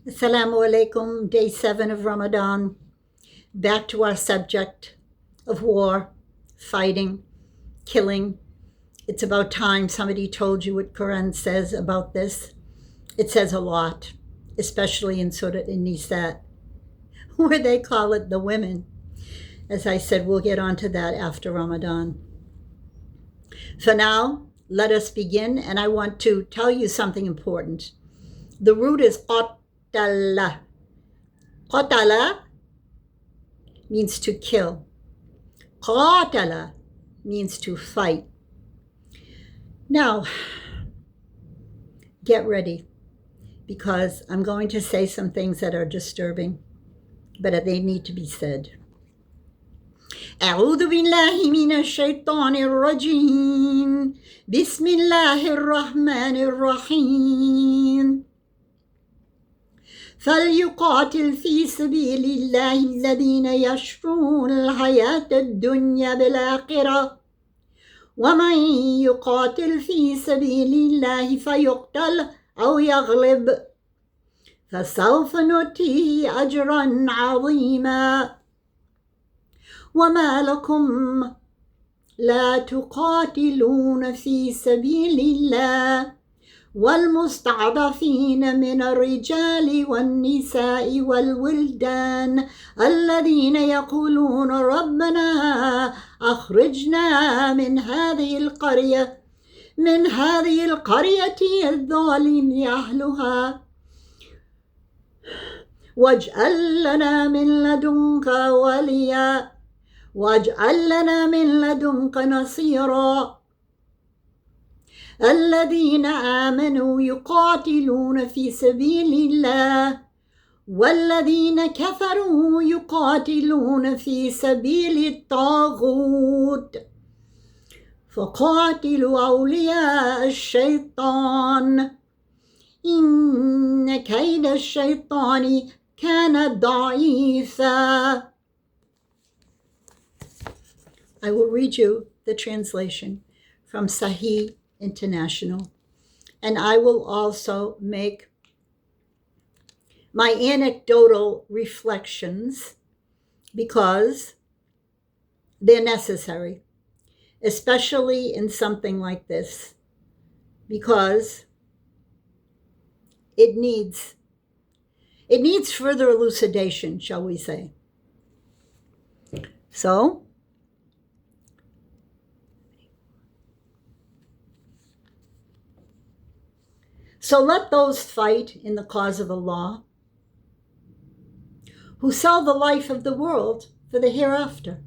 Assalamu alaikum, day 7 of Ramadan. Back to our subject of war, fighting, killing. It's about time somebody told you what Quran says about this. It says a lot, especially in Surah An-Nisa, where they call it the women. As I said, we'll get onto that after Ramadan. For now, let us begin, and I want to tell you something important. The root is qatala. Qatala means to kill. Qatala means to fight. Now, get ready, because I'm going to say some things that are disturbing, but they need to be said. أعوذ بالله من الشيطان الرجيم بسم الله الرحمن الرحيم فليقاتل في سبيل الله الذين يشرون الحياة الدنيا بالآخرة ومن يقاتل في سبيل الله فيقتل أو يغلب فسوف نؤتيه أجرا عظيما وما لكم لا تقاتلون في سبيل الله والمستضعفين من الرجال والنساء والولدان الذين يقولون ربنا أخرجنا من هذه القرية الظالم أهلها واجعل لنا من لدنك وليا واجعل لنا من لدنك نصيرا الذين آمنوا يقاتلون في سبيل الله والذين كفروا يقاتلون في سبيل الطاغوت فقاتلوا أولياء الشيطان إن كيد الشيطان كان ضعيفا. I will read you the translation from Sahih International, and I will also make my anecdotal reflections because they're necessary, especially in something like this, because it needs further elucidation, shall we say. So let those fight in the cause of Allah who sell the life of the world for the hereafter.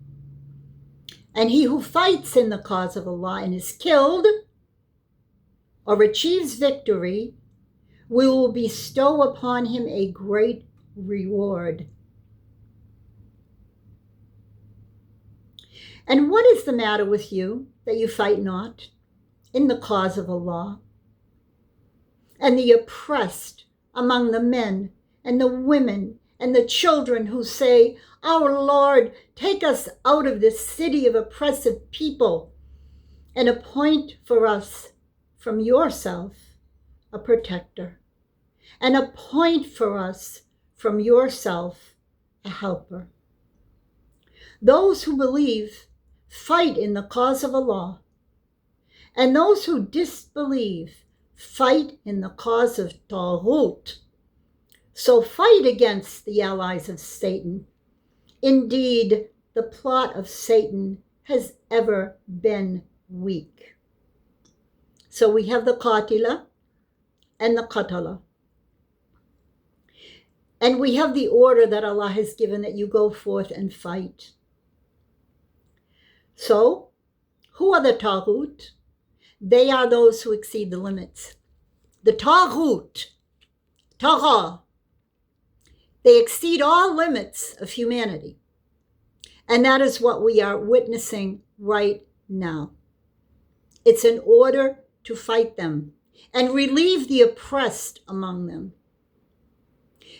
And he who fights in the cause of Allah and is killed or achieves victory, we will bestow upon him a great reward. And what is the matter with you that you fight not in the cause of Allah? And the oppressed among the men and the women and the children who say, Our Lord, take us out of this city of oppressive people and appoint for us from yourself a protector, and appoint for us from yourself a helper. Those who believe fight in the cause of Allah, and those who disbelieve fight in the cause of Taghut. So fight against the allies of Satan. Indeed, the plot of Satan has ever been weak. So we have the Qatila and the Qatala. And we have the order that Allah has given that you go forth and fight. So, who are the Taghut? They are those who exceed the limits. The Taghut, Tagha, they exceed all limits of humanity. And that is what we are witnessing right now. It's an order to fight them and relieve the oppressed among them.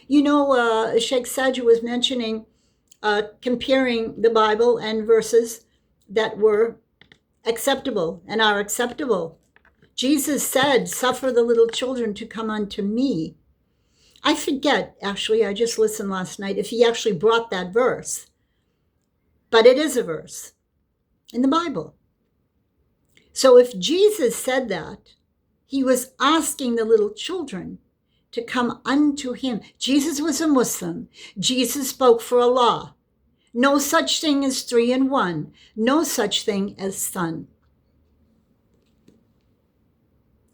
You know, Sheikh Sajid was mentioning, comparing the Bible and verses that were acceptable and are acceptable. Jesus said, suffer the little children to come unto me. I forget, actually, I just listened last night, if he actually brought that verse. But it is a verse in the Bible. So if Jesus said that, he was asking the little children to come unto him. Jesus was a Muslim. Jesus spoke for Allah. No such thing as 3 in 1. No such thing as son.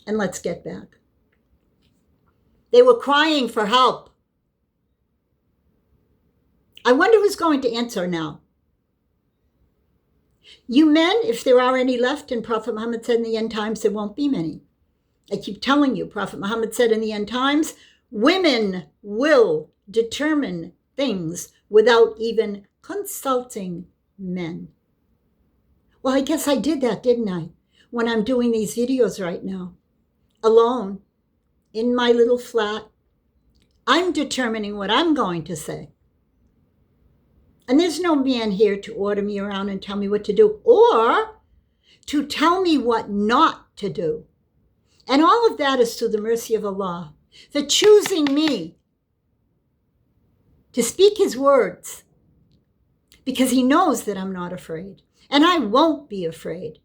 And let's get back. They were crying for help. I wonder who's going to answer now. You men, if there are any left, and Prophet Muhammad said in the end times there won't be many. I keep telling you, Prophet Muhammad said in the end times, women will determine things without even consulting men. Well, I guess I did that, didn't I? When I'm doing these videos right now, alone, in my little flat, I'm determining what I'm going to say. And there's no man here to order me around and tell me what to do, or to tell me what not to do. And all of that is through the mercy of Allah, for choosing me to speak his words, because he knows that I'm not afraid, and I won't be afraid.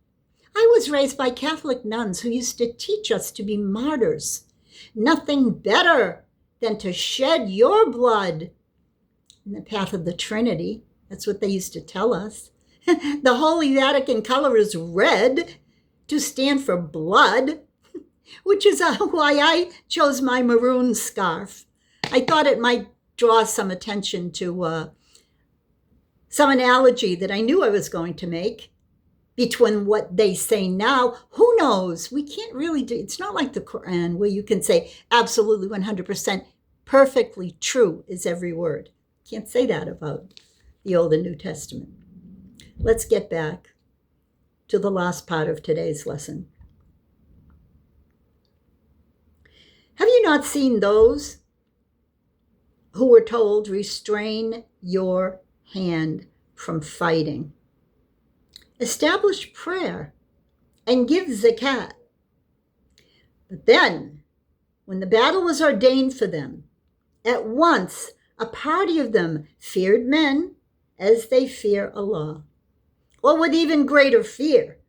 I was raised by Catholic nuns who used to teach us to be martyrs. Nothing better than to shed your blood in the path of the Trinity. That's what they used to tell us. The Holy Vatican color is red to stand for blood, which is why I chose my maroon scarf. I thought it might draw some attention to some analogy that I knew I was going to make between what they say now. Who knows? We can't really do, it's not like the Quran where you can say absolutely 100% perfectly true is every word. Can't say that about the Old and New Testament. Let's get back to the last part of today's lesson. Have you not seen those who were told, restrain your hand from fighting, establish prayer, and give zakat? But then, when the battle was ordained for them, at once a party of them feared men as they fear Allah, or with even greater fear.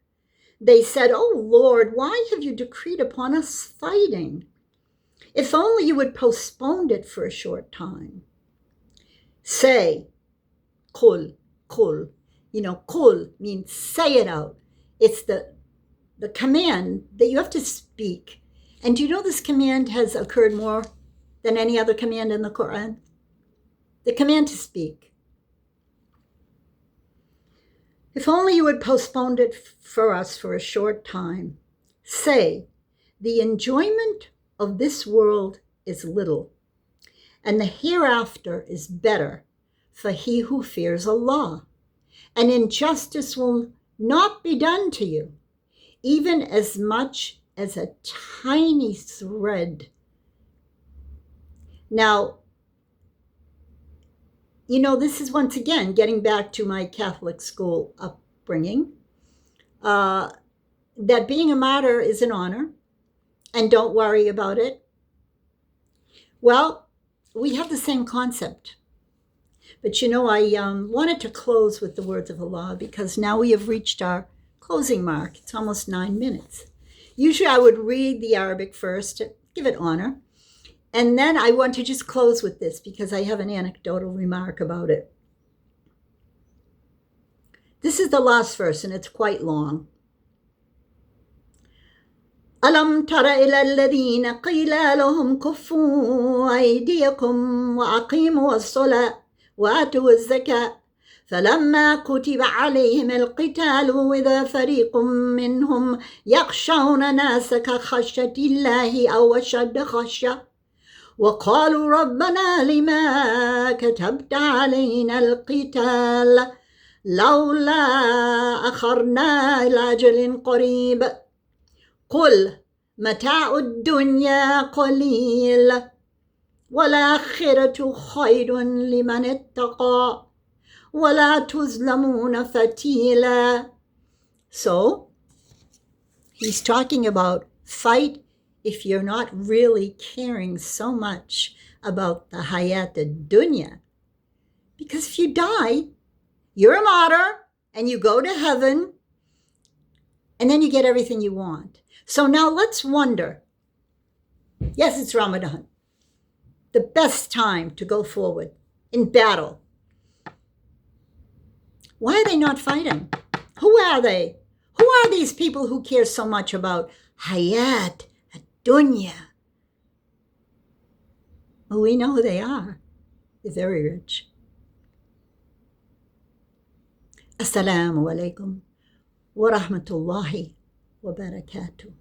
They said, "Oh Lord, why have you decreed upon us fighting? If only you would postpone it for a short time." Say, kul, kul. Kul means say it out. It's the command that you have to speak. And do you know this command has occurred more than any other command in the Quran? The command to speak. If only you would postpone it for us for a short time. Say, the enjoyment of this world is little, and the hereafter is better for he who fears Allah, and injustice will not be done to you, even as much as a tiny thread. Now, this is once again getting back to my Catholic school upbringing, that being a martyr is an honor, and don't worry about it. Well, we have the same concept. But I wanted to close with the words of Allah, because now we have reached our closing mark. It's almost 9 minutes. Usually I would read the Arabic first, give it honor. And then I want to just close with this, because I have an anecdotal remark about it. This is the last verse, and it's quite long. أَلَمْ تَرَ إِلَى الَّذِينَ قِيلَ لَهُمْ كُفُّوا أَيْدِيَكُمْ وَأَقِيمُوا الصَّلَاةَ وَآتُوا الزَّكَاةَ فَلَمَّا كُتِبَ عَلَيْهِمُ الْقِتَالُ إِذَا فَرِيقٌ مِّنْهُمْ يَخْشَوْنَ النَّاسَ كَخَشْيَةِ اللَّهِ أَوْ أَشَدَّ خَشْيَةً وَقَالُوا رَبَّنَا لِمَا كَتَبْتَ عَلَيْنَا الْقِتَالَ لَوْلَا أَخَرْنَا إِلَى أَجَلٍ قَرِيبٍ قُلْ مَتَاعُ الدُّنْيَا قَلِيلٌ وَالْآخِرَةُ خَيْرٌ لِمَنِ اتَّقَى وَلَا تُظْلَمُونَ فَتِيلًا. So, he's talking about fight if you're not really caring so much about the hayat ad-dunya. Because if you die, you're a martyr and you go to heaven and then you get everything you want. So now let's wonder. Yes, it's Ramadan, the best time to go forward in battle. Why are they not fighting? Who are they? Who are these people who care so much about hayat ad-dunya? Well, we know who they are. They're very rich. Assalamu alaikum wa rahmatullahi wa barakatuh.